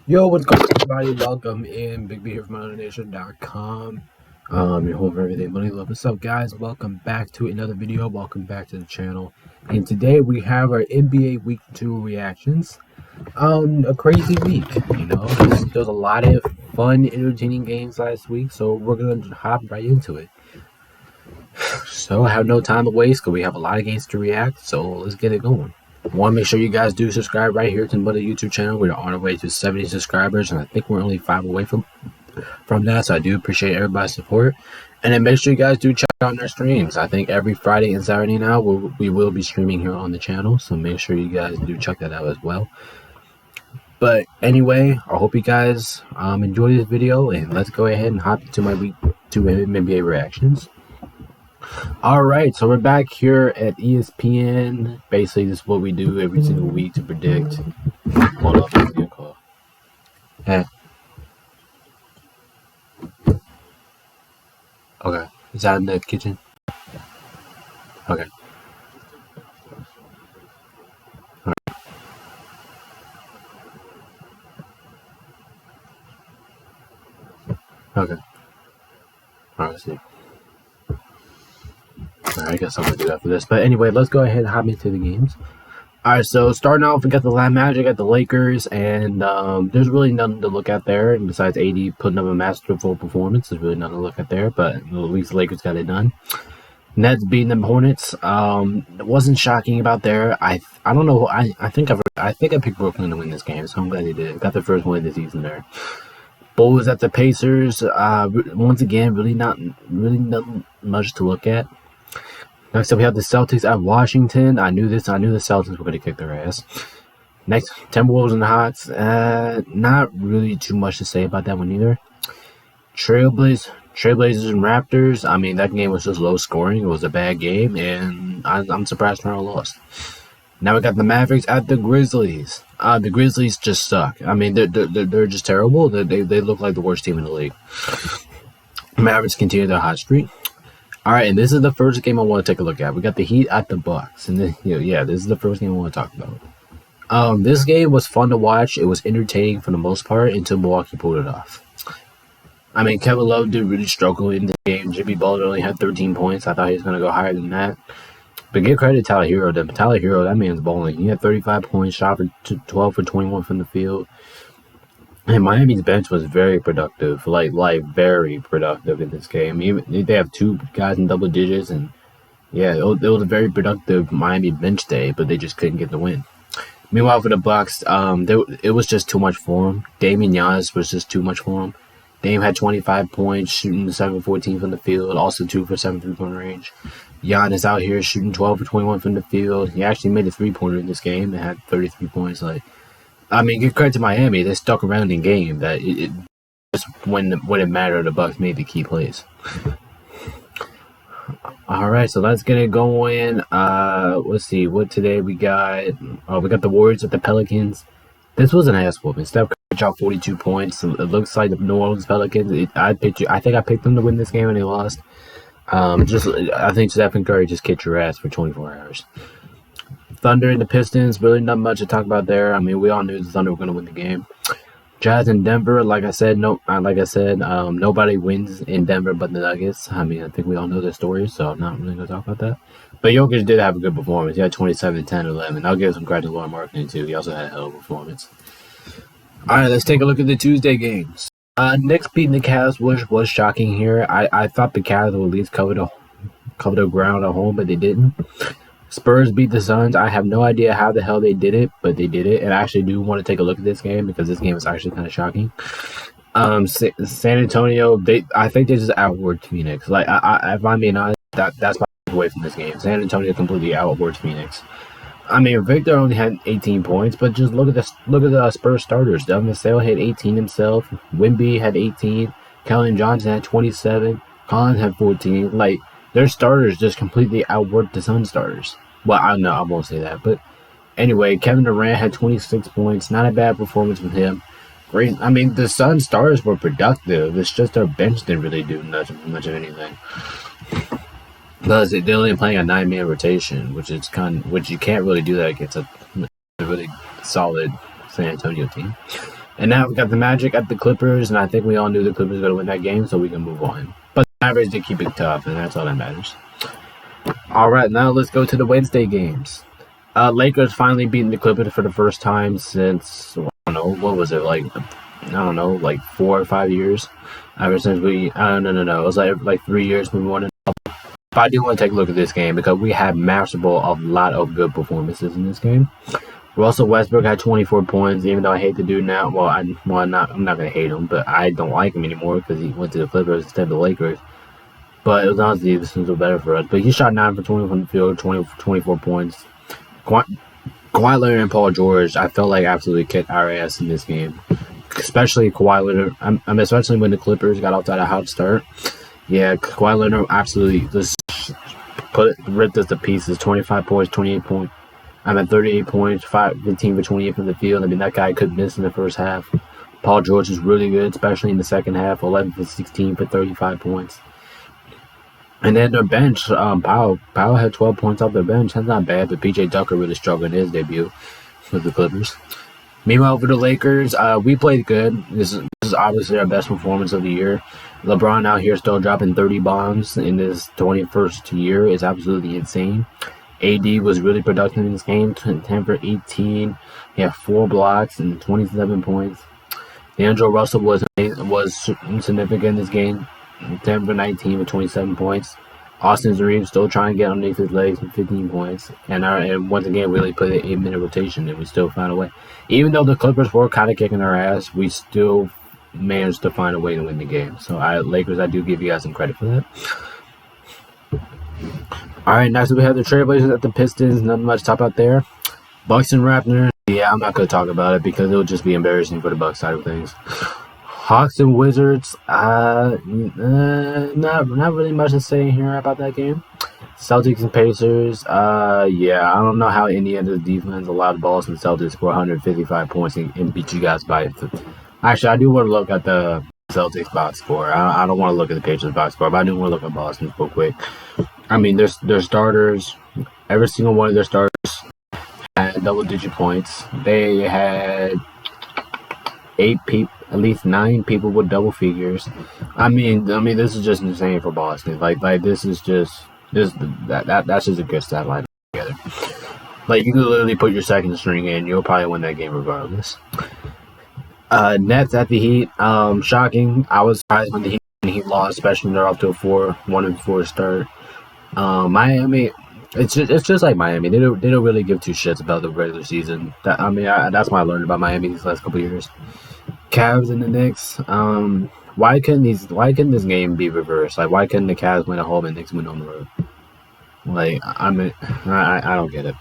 Yo, what's going on, everybody? Welcome in. Big B here from MotorNation.com. Your home for everything money love. What's up, guys? Welcome back to another video. Welcome back to the channel. And today we have our NBA Week 2 reactions. A crazy week, There was a lot of fun, entertaining games last week, so we're going to hop right into it. So I have no time to waste because we have a lot of games to react, so let's get it going. Want to make sure you guys do subscribe right here to the YouTube channel. We're on our way to 70 subscribers, and I think we're only 5 away from that, so I do appreciate everybody's support. And then make sure you guys do check out our streams. I think every Friday and Saturday now we will be streaming here on the channel, so make sure you guys do check that out as well. But anyway, I hope you guys enjoy this video, and let's go ahead and hop into my Week 2 NBA reactions. Alright, so we're back here at ESPN. Basically, this is what we do every single week to predict. Hold up, let's get a call. Hey. Okay, is that in the kitchen? Okay. Alright. Okay. Alright, let's see. I guess I'm gonna do that for this. But anyway, let's go ahead and hop into the games. Alright, so starting off, we got the Magic at the Lakers, and there's really nothing to look at there. And besides AD putting up a masterful performance, there's really nothing to look at there. But at least the Lakers got it done. Nets beating the Hornets. It wasn't shocking about there. I don't know. I think I picked Brooklyn to win this game, so I'm glad they did. Got their first win of the season there. Bulls at the Pacers. Once again, really not much to look at. Next up, we have the Celtics at Washington. I knew the Celtics were going to kick their ass. Next, Timberwolves and the Hawks. Not really too much to say about that one either. Trailblazers and Raptors. I mean, that game was just low scoring. It was a bad game, and I'm surprised Toronto lost. Now we got the Mavericks at the Grizzlies. The Grizzlies just suck. I mean, they're just terrible. They look like the worst team in the league. Mavericks continue their hot streak. Alright, and this is the first game I want to take a look at. We got the Heat at the Bucks. And this is the first game I want to talk about. This game was fun to watch. It was entertaining for the most part until Milwaukee pulled it off. I mean, Kevin Love did really struggle in the game. Jimmy Butler only had 13 points. I thought he was going to go higher than that. But give credit to Tyler Hero. Tyler Hero, that man's balling. He had 35 points, shot for 12 for 21 from the field. And Miami's bench was very productive, like very productive in this game. Even they have 2 guys in double digits, and yeah, it was a very productive Miami bench day, but they just couldn't get the win. Meanwhile, for the Bucks, it was just too much for them. Damian Giannis was just too much for them. Dame had 25 points, shooting 7 for 14 from the field, also 2 for 7 3-point range. Giannis out here shooting 12 for 21 from the field. He actually made a 3-pointer in this game and had 33 points. I mean, give credit to Miami. They stuck around in game. That it just when it mattered, the Bucks made the key plays. All right, so let's get it going. Let's see what today we got. Oh, we got the Warriors at the Pelicans. This was an ass whooping. Steph Curry shot 42 points. It looks like the New Orleans Pelicans. I think I picked them to win this game and they lost. I think Stephen Curry just kicked your ass for 24 hours. Thunder and the Pistons, really not much to talk about there. I mean, we all knew the Thunder were going to win the game. Jazz in Denver, like I said, nobody wins in Denver but the Nuggets. I mean, I think we all know their story, so I'm not really going to talk about that. But Jokic did have a good performance. He had 27, 10, 11. I'll give some credit to Lauren Marketing, too. He also had a hell of a performance. All right, let's take a look at the Tuesday games. Knicks beating the Cavs was shocking here. I thought the Cavs would at least cover the ground at home, but they didn't. Spurs beat the Suns. I have no idea how the hell they did it, but they did it. And I actually do want to take a look at this game because this game is actually kind of shocking. San Antonio, I think they just outworked Phoenix. Like, if I'm being honest, that's my takeaway from this game. San Antonio completely outworked Phoenix. I mean, Victor only had 18 points, but just look at the Spurs starters. Devin Vassell had 18 himself. Wemby had 18. Keldon Johnson had 27. Collins had 14. Like, their starters just completely outworked the Sun starters. Well, I won't say that. But anyway, Kevin Durant had 26 points. Not a bad performance with him. Great. I mean, the Sun stars were productive. It's just their bench didn't really do much of anything. Because they're only playing a 9-man rotation, which you can't really do that against a really solid San Antonio team. And now we got the Magic at the Clippers, and I think we all knew the Clippers were going to win that game, so we can move on. But the Mavericks did keep it tough, and that's all that matters. All right, now let's go to the Wednesday games. Lakers finally beating the Clippers for the first time since, I don't know, what was it, like 4 or 5 years? Ever since we, no. It was like 3 years when we won it. But I do want to take a look at this game because we had masterful a lot of good performances in this game. Russell Westbrook had 24 points, even though I hate the dude now. I'm not going to hate him, but I don't like him anymore because he went to the Clippers instead of the Lakers. But it was honestly, this was better for us. But he shot 9 for 20 from the field, 24 points. Kawhi Leonard and Paul George, I felt like absolutely kicked our ass in this game. Especially Kawhi Leonard. Especially when the Clippers got off to a hot start. Yeah, Kawhi Leonard absolutely just ripped us to pieces. 25 points, 28 points. 38 points, 15 for 28 from the field. I mean, that guy couldn't miss in the first half. Paul George is really good, especially in the second half. 11 for 16 for 35 points. And then their bench, Powell had 12 points off their bench. That's not bad, but PJ Tucker really struggled in his debut with the Clippers. Meanwhile, for the Lakers, we played good. This is obviously our best performance of the year. LeBron out here still dropping 30 bombs in his 21st year is absolutely insane. AD was really productive in this game, 10 for 18. He had 4 blocks and 27 points. D'Angelo Russell was significant in this game, 10 for 19 with 27 points. Austin Reeves still trying to get underneath his legs with 15 points. And once again, we really put an 8-minute rotation, and we still found a way. Even though the Clippers were kind of kicking our ass, we still managed to find a way to win the game. So, Lakers, I do give you guys some credit for that. All right, next we have the Trailblazers at the Pistons. Nothing much to talk about there. Bucks and Raptors. Yeah, I'm not going to talk about it because it'll just be embarrassing for the Bucks side of things. Hawks and Wizards. Not really much to say here about that game. Celtics and Pacers. Yeah, I don't know how Indiana's defense allowed Boston Celtics score 155 points and beat you guys by. Actually, I do want to look at the Celtics box score. I don't want to look at the Pacers box score, but I do want to look at Boston's real quick. I mean, their starters, every single one of their starters had double-digit points. They had at least 9 people with double figures. I mean, this is just insane for Boston. Like this is just that's just a good stat line together. Like you can literally put your second string in, you'll probably win that game regardless. Nets at the Heat. Shocking. I was surprised when the Heat lost, especially when they're off to a 1-4 start. Miami, it's just like Miami. They don't really give 2 shits about the regular season. That's what I learned about Miami these last couple years. Cavs and the Knicks. Why couldn't this game be reversed? Like, why couldn't the Cavs win at home and Knicks win on the road? Like, I don't get it.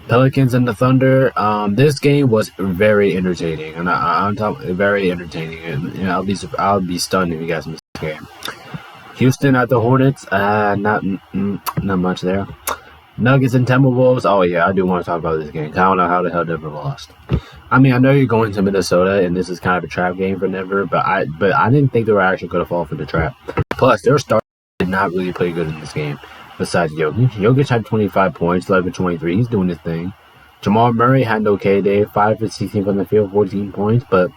Pelicans and the Thunder. This game was very entertaining, and I'm talking very entertaining. And I'll be stunned if you guys miss this game. Houston at the Hornets. Not much there. Nuggets and Timberwolves. Oh yeah, I do want to talk about this game. I don't know how the hell Denver lost. I mean, I know you're going to Minnesota, and this is kind of a trap game for Denver, but I didn't think they were actually going to fall for the trap. Plus, their starters did not really play good in this game. Besides Jokic. Jokic had 25 points, 11 for 23. He's doing his thing. Jamal Murray had an okay day, 5 for 16 from the field, 14 points. But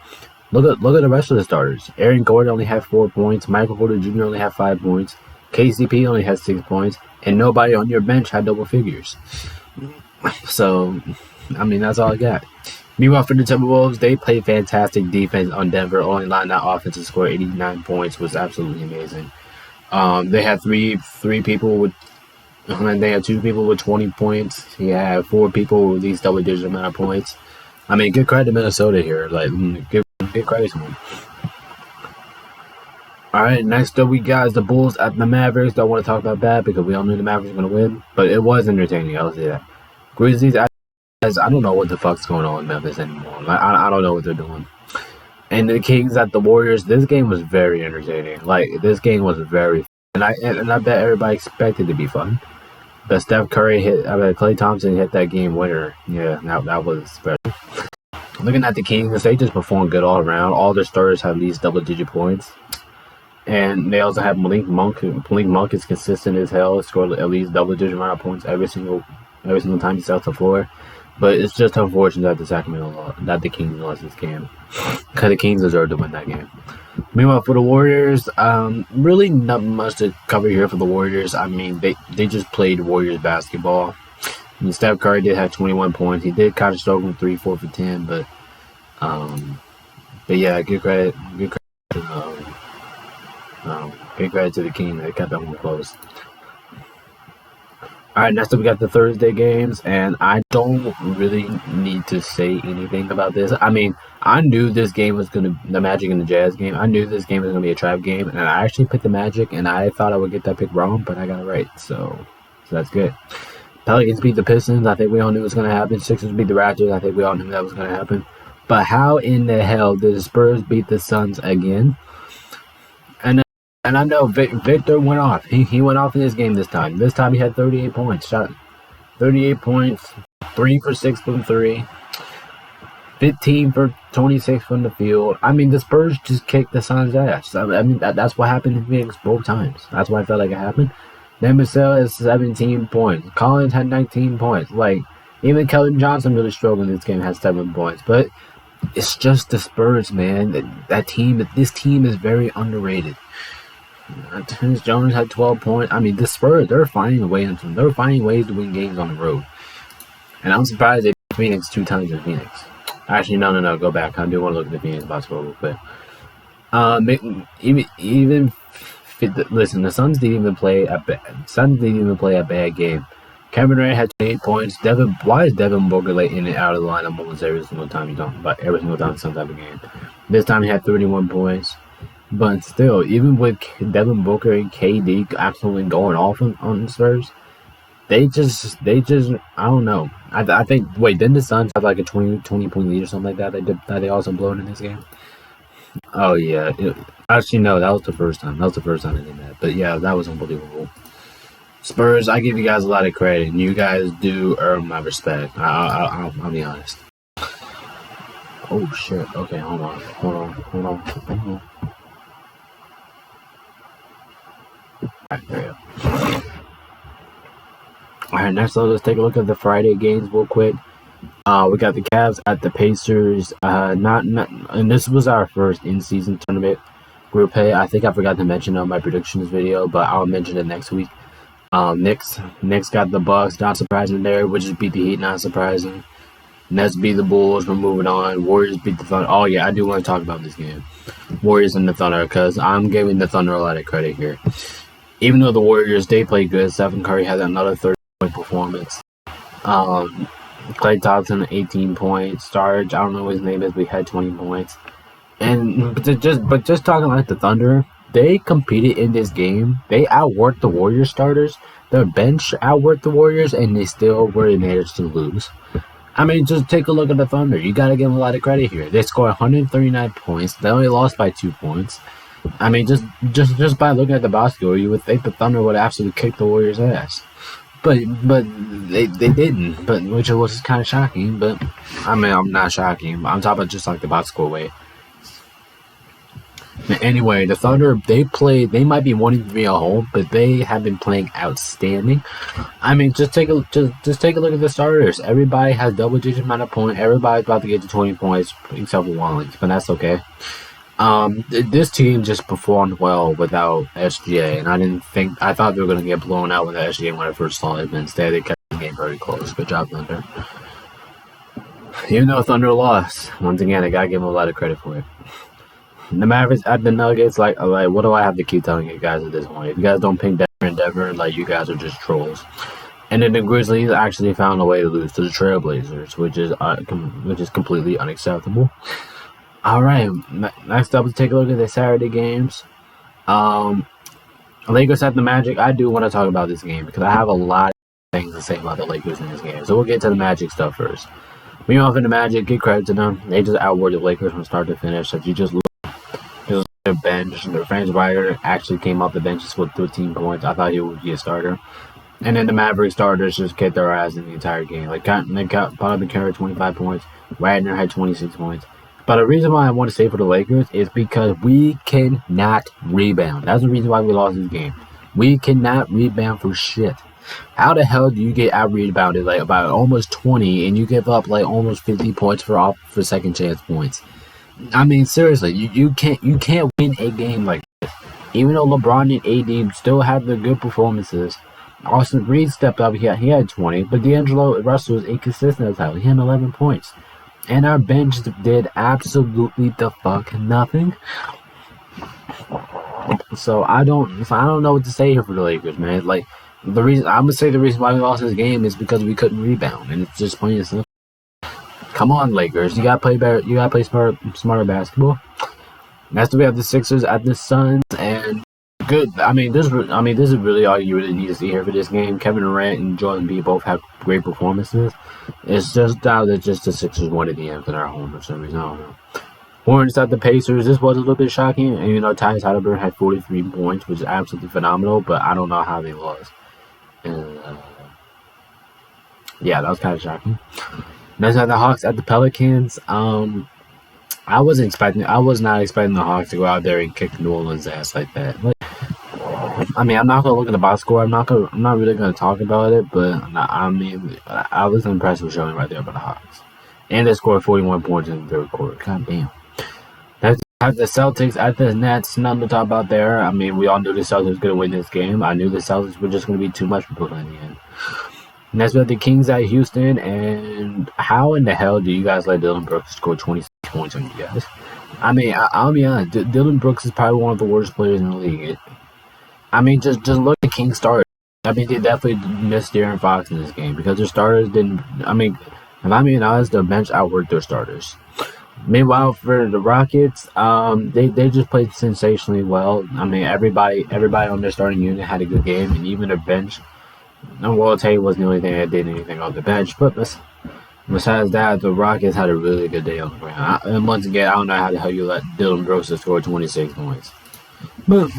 look at the rest of the starters. Aaron Gordon only had 4 points. Michael Porter Jr. only had 5 points. KCP only had 6 points. And nobody on your bench had double figures. So, I mean, that's all I got. Meanwhile, for the Timberwolves, they played fantastic defense on Denver. Only allowing that offense to score 89 points was absolutely amazing. They had three people with. And they had 2 people with 20 points. He had 4 people with at least double-digit amount of points. I mean, give credit to Minnesota here. Like, give credit to them. All right, next up we got the Bulls at the Mavericks. Don't want to talk about that because we all knew the Mavericks were going to win. But it was entertaining, I'll say that. Grizzlies, I don't know what the fuck's going on in Memphis anymore. I don't know what they're doing. And the Kings at the Warriors. This game was very entertaining. Like, this game was very fun. And I bet everybody expected it to be fun. But Steph Curry Klay Thompson hit that game winner. Yeah, that was special. Looking at the Kings, they just performed good all around. All their starters have at least double-digit points. And they also have Malik Monk. Malik Monk is consistent as hell. Scored at least double-digit amount of points every single time he steps the floor. But it's just unfortunate that the Kings lost this game, because the Kings deserved to win that game. Meanwhile, for the Warriors, really not much to cover here for the Warriors. I mean, they just played Warriors basketball. I mean, Steph Curry did have 21 points. He did kind of struggle with 3, 4 for 10, but yeah, good credit to the Kings. They kept that one close. All right, next up we got the Thursday games, and I don't really need to say anything about this. I mean, I knew this game was the Magic and the Jazz game. I knew this game was going to be a trap game, and I actually picked the Magic, and I thought I would get that pick wrong, but I got it right, so that's good. Pelicans beat the Pistons. I think we all knew it was going to happen. Sixers beat the Raptors. I think we all knew that was going to happen. But how in the hell did the Spurs beat the Suns again? And I know Victor went off. He went off in this game this time. This time he had 38 points. Shot 38 points, 3 for 6 from 3, 15 for 26 from the field. I mean, the Spurs just kicked the Suns' ass. I mean, that's what happened in Phoenix both times. That's why I felt like it happened. Then Marcel has 17 points. Collins had 19 points. Like, even Keldon Johnson really struggled in this game, had 7 points. But it's just the Spurs, man. This team is very underrated. Terrence Jones had 12 points. I mean, the Spurs, they're finding ways to win games on the road. And I'm surprised they beat Phoenix 2 times in Phoenix. Actually, no, go back. I do want to look at the Phoenix box score real quick. Listen, the Suns didn't even play a bad game. Kevin Durant had 28 points. Why is Devin Booker late in and out of the lineup almost every single time some type of game? This time he had 31 points. But still, even with Devin Booker and KD absolutely going off on the Spurs, they just I don't know. I think didn't the Suns have like a 20 point lead or something like that? They also blown in this game. Oh yeah, actually no, that was the first time. They did that. But yeah, that was unbelievable. Spurs, I give you guys a lot of credit, and you guys do earn my respect. I'll be honest. Oh shit. Okay, hold on. There we go. Alright, next let's take a look at the Friday games real quick. We got the Cavs at the Pacers. And this was our first in-season tournament group play. I think I forgot to mention on my predictions video, but I'll mention it next week. Knicks got the Bucks, not surprising there. We just beat the Heat, not surprising. Nets beat the Bulls. We're moving on. Warriors beat the Thunder. Oh yeah, I do want to talk about this game. Warriors and the Thunder, because I'm giving the Thunder a lot of credit here. Even though the Warriors, they played good. Stephen Curry had another 30-point performance. Klay Thompson, 18 points. Starge, I don't know what his name is, but he had 20 points. But just talking like the Thunder, they competed in this game. They outworked the Warriors starters. Their bench outworked the Warriors, and they still were managed to lose. I mean, just take a look at the Thunder. You got to give them a lot of credit here. They scored 139 points. They only lost by 2 points. I mean, just by looking at the box score, you would think the Thunder would absolutely kick the Warriors' ass. But they didn't, which was kind of shocking. But I mean, I'm not shocking. I'm talking about just like the box score way. Anyway, the Thunder, they might be 1-3 at home, but they have been playing outstanding. I mean, just take a look at the starters. Everybody has double-digit amount of points. Everybody's about to get to 20 points, except for Wallings, but that's okay. This team just performed well without SGA, and I thought they were going to get blown out with SGA when I first saw it, but instead they kept the game very close. Good job, Thunder. Even though Thunder lost, once again, I gotta give them a lot of credit for it. The Mavericks at the Nuggets, like, what do I have to keep telling you guys at this point? If you guys don't pick Denver, like, you guys are just trolls. And then the Grizzlies actually found a way to lose to the Trailblazers, which is completely unacceptable. All right, next up, let's take a look at the Saturday games. Lakers at the Magic. I do want to talk about this game because I have a lot of things to say about the Lakers in this game. So we'll get to the Magic stuff first. Meanwhile, for the Magic, give credit to them. They just outworked the Lakers from start to finish. If you just look at their bench, their Franz Wagner actually came off the bench with 15 points. I thought he would be a starter. And then the Maverick starters just kicked their ass in the entire game. Like, they got Bobby Carey 25 points. Wagner had 26 points. But the reason why I want to say for the Lakers is because we cannot rebound. That's the reason why we lost this game. We cannot rebound for shit. How the hell do you get out rebounded like about almost 20 and you give up like almost 50 points for second chance points? I mean, seriously, you can't win a game like this. Even though LeBron and AD still had their good performances, Austin Reeves stepped up. He had 20, but D'Angelo Russell was inconsistent as hell. He had 11 points, and our bench did absolutely the fuck nothing. So I don't know what to say here for the Lakers, man. Like I'm gonna say the reason why we lost this game is because we couldn't rebound, and it's just plain and simple. Come on, Lakers, you gotta play better. You gotta play smarter basketball. Next we have the Sixers at the Suns, and good. I mean, this is really all you really need to see here for this game. Kevin Durant and Joel Embiid both have great performances. It's just now that just the Sixers won at the end for their home for some reason. I don't know. Hornets at the Pacers. This was a little bit shocking. And, Tyrese Haliburton had 43 points, which is absolutely phenomenal, but I don't know how they lost. And, yeah, that was kind of shocking. Next at the Hawks at the Pelicans. I was not expecting the Hawks to go out there and kick New Orleans' ass like that. Like, I mean, I'm not gonna look at the box score. I'm not really gonna talk about it, but I mean, I was impressed with showing right there by the Hawks, and they scored 41 points in the third quarter. God damn. At the Celtics at the Nets, nothing to talk about there. I mean, we all knew the Celtics were going to win this game. I knew the Celtics were just going to be too much for Brooklyn in the end. Next, we have the Kings at Houston. And how in the hell do you guys let Dillon Brooks score 26 points on you guys? I mean, I'll be honest. Dillon Brooks is probably one of the worst players in the league. I mean, just look at Kings starters. I mean, they definitely missed De'Aaron Fox in this game because their starters didn't. I mean, if I'm being honest, the bench outworked their starters. Meanwhile, for the Rockets, they just played sensationally well. I mean, everybody on their starting unit had a good game, and even their bench. And Will Tate wasn't the only thing that did anything on the bench. But besides that, the Rockets had a really good day on the ground. And once again, I don't know how the hell you let Dillon Brooks score 26 points. But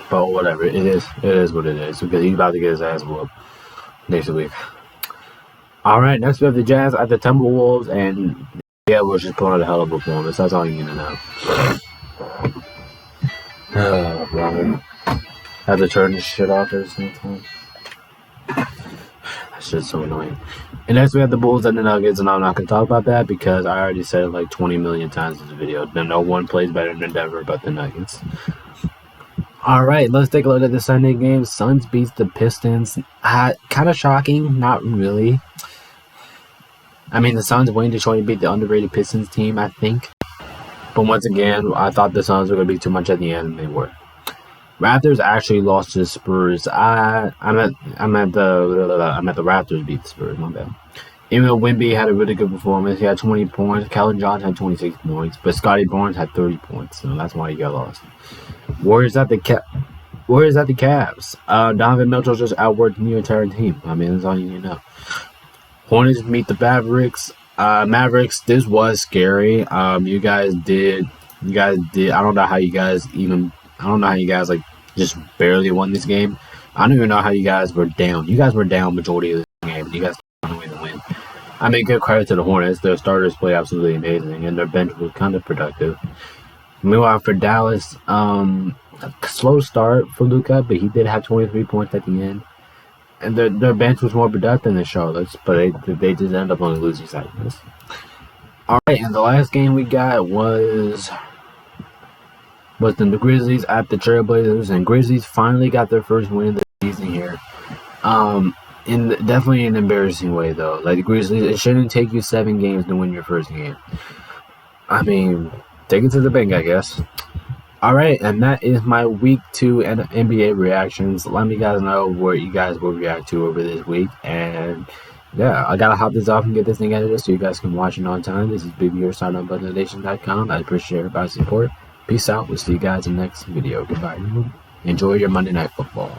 whatever, it is what it is because he's about to get his ass whooped next week. All right, next we have the Jazz at the Timberwolves, and yeah, we're just pulling out a hell of a performance. That's all you need to know. Oh, brother. I have to turn this shit off at the same time. That shit's so annoying. And next we have the Bulls and the Nuggets, and I'm not going to talk about that because I already said it like 20 million times in the video. No one plays better than Denver but the Nuggets. All right, let's take a look at the Sunday game. Suns beats the Pistons. Kind of shocking, not really. I mean, the Suns winning to try and beat the underrated Pistons team, I think. But once again, I thought the Suns were going to be too much at the end, and they were. Raptors actually lost to the Spurs. I'm at the Raptors beat the Spurs, my bad. Even though Wemby had a really good performance, he had 20 points. Keldon Johnson had 26 points, but Scotty Barnes had 30 points, so that's why he got lost. Warriors at the Cavs. Donovan Mitchell just outworked the entire team. I mean, that's all you need to know. Hornets meet the Mavericks. Mavericks, this was scary. You guys did. I don't know how you guys like just barely won this game. I don't even know how you guys were down. You guys were down majority of the game. You guys found a way to win. I mean, good credit to the Hornets. Their starters played absolutely amazing, and their bench was kind of productive. Meanwhile, for Dallas, a slow start for Luka, but he did have 23 points at the end. And their bench was more productive than Charlotte's, but they did end up on the losing side of this. All right, and the last game we got was the Grizzlies at the Trailblazers, and Grizzlies finally got their first win of the season here. Definitely an embarrassing way though. Like the Grizzlies, it shouldn't take you 7 games to win your first game. I mean, take it to the bank, I guess. Alright, and that is my week 2 NBA reactions. Let me guys know what you guys will react to over this week. And yeah, I gotta hop this off and get this thing edited so you guys can watch it on time. This is Big here, sign up on ButtonNation.com. I appreciate everybody's support. Peace out. We'll see you guys in the next video. Goodbye. Enjoy your Monday Night Football.